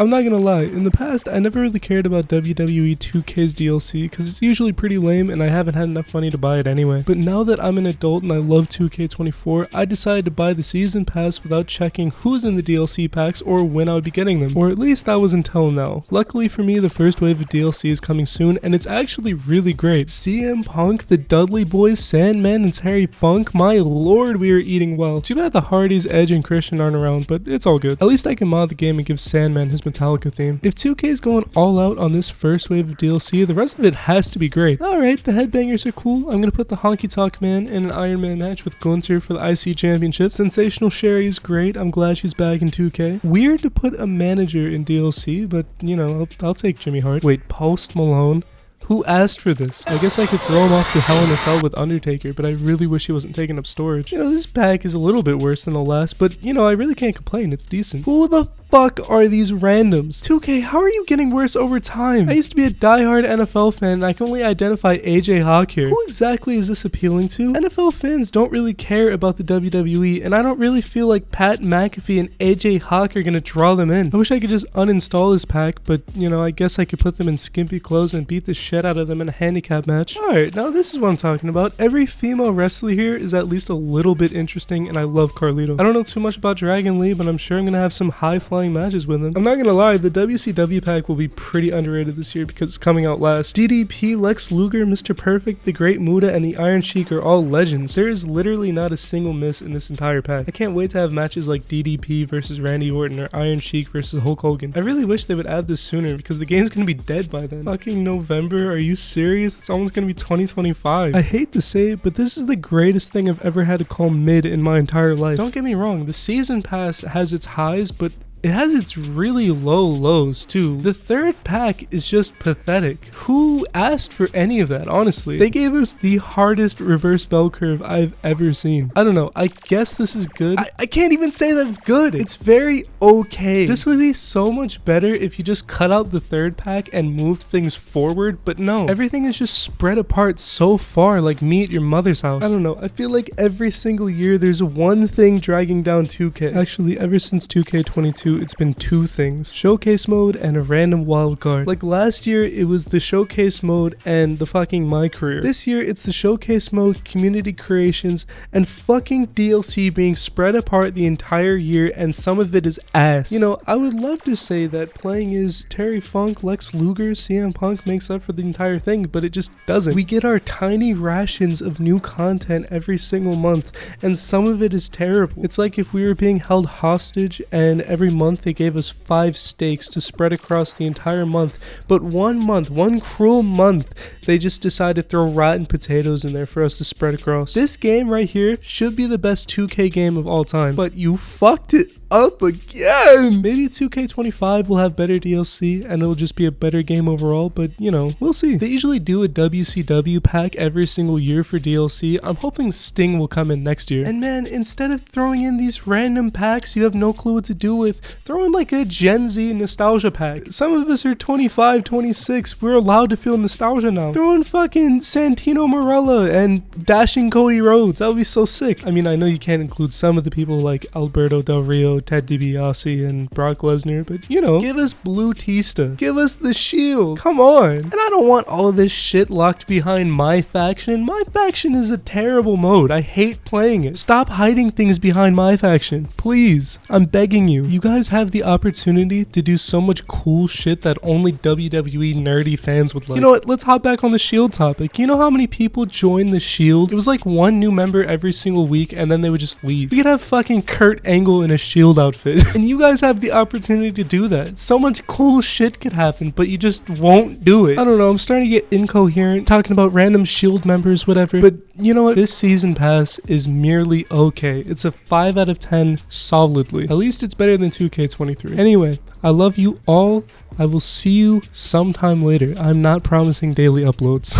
I'm not gonna lie, in the past I never really cared about WWE 2K's DLC because it's usually pretty lame and I haven't had enough money to buy it anyway. But now that I'm an adult and I love 2K24, I decided to buy the season pass without checking who's in the DLC packs or when I would be getting them. Or at least that was until now. Luckily for me, the first wave of DLC is coming soon and it's actually really great. CM Punk, the Dudley Boys, Sandman, and Terry Funk, my lord, we are eating well. Too bad the Hardys, Edge, and Christian aren't around, but it's all good. At least I can mod the game and give Sandman his Metallica theme. If 2K is going all out on this first wave of DLC, the rest of it has to be great. Alright, the headbangers are cool. I'm gonna put the Honky Tonk Man in an Iron Man match with Gunther for the IC Championship. Sensational Sherry is great. I'm glad she's back in 2K. Weird to put a manager in DLC, but you know, I'll take Jimmy Hart. Wait, Post Malone? Who asked for this? I guess I could throw him off to Hell in a Cell with Undertaker, but I really wish he wasn't taking up storage. You know, this pack is a little bit worse than the last, but you know, I really can't complain. It's decent. Who the fuck are these randoms? 2K, how are you getting worse over time? I used to be a diehard NFL fan and I can only identify AJ Hawk here. Who exactly is this appealing to? NFL fans don't really care about the WWE and I don't really feel like Pat McAfee and AJ Hawk are gonna draw them in. I wish I could just uninstall this pack, but you know, I guess I could put them in skimpy clothes and beat the shit out of them in a handicap match. Alright, now this is what I'm talking about. Every female wrestler here is at least a little bit interesting and I love Carlito. I don't know too much about Dragon Lee, but I'm sure I'm gonna have some high-flying matches with him. I'm not gonna lie, the WCW pack will be pretty underrated this year because it's coming out last. DDP, Lex Luger, Mr. Perfect, the Great Muta, and the Iron Sheik are all legends. There is literally not a single miss in this entire pack. I can't wait to have matches like DDP versus Randy Orton or Iron Sheik versus Hulk Hogan. I really wish they would add this sooner because the game's gonna be dead by then. Fucking November, are you serious? It's almost gonna be 2025. I hate to say it, but this is the greatest thing I've ever had to call mid in my entire life. Don't get me wrong, the season pass has its highs, but it has its really low lows too. The third pack is just pathetic. Who asked for any of that, honestly? They gave us the hardest reverse bell curve I've ever seen. I don't know, I guess this is good. I can't even say that it's good. It's very okay. This would be so much better if you just cut out the third pack and moved things forward, but no. Everything is just spread apart so far, like me at your mother's house. I don't know, I feel like every single year there's one thing dragging down 2K. Actually, ever since 2K22, it's been two things: showcase mode and a random wild card. Like last year it was the showcase mode and the fucking my career. This year it's the showcase mode, community creations, and fucking DLC being spread apart the entire year, and some of it is ass. You know, I would love to say that playing is Terry Funk, Lex Luger, CM Punk makes up for the entire thing, but it just doesn't. We get our tiny rations of new content every single month, and some of it is terrible. It's like if we were being held hostage and every month they gave us 5 steaks to spread across the entire month, but one cruel month, they just decided to throw rotten potatoes in there for us to spread across. This game right here should be the best 2K game of all time, but you fucked it up again. Maybe 2K25 will have better DLC and it'll just be a better game overall, but you know, we'll see. They usually do a WCW pack every single year for DLC. I'm hoping Sting will come in next year. And man, instead of throwing in these random packs you have no clue what to do with, throw in like a Gen Z nostalgia pack. Some of us are 25, 26. We're allowed to feel nostalgia now. Throw in fucking Santino Marella and Dashing Cody Rhodes. That would be so sick. I mean, I know you can't include some of the people like Alberto Del Rio, Ted DiBiase, and Brock Lesnar, but you know, give us Blue Tista. Give us the Shield. Come on. And I don't want all of this shit locked behind my faction. My faction is a terrible mode. I hate playing it. Stop hiding things behind my faction. Please. I'm begging you. You guys have the opportunity to do so much cool shit that only WWE nerdy fans would like. You know what? Let's hop back on the Shield topic. You know how many people join the Shield? It was like one new member every single week and then they would just leave. We could have fucking Kurt Angle in a Shield outfit. And you guys have the opportunity to do that. So much cool shit could happen, but you just won't do it. I don't know, I'm starting to get incoherent talking about random Shield members, whatever. But you know what? This season pass is merely okay. It's a 5 out of 10 solidly. At least it's better than 2K23. Anyway, I love you all. I will see you sometime later. I'm not promising daily uploads.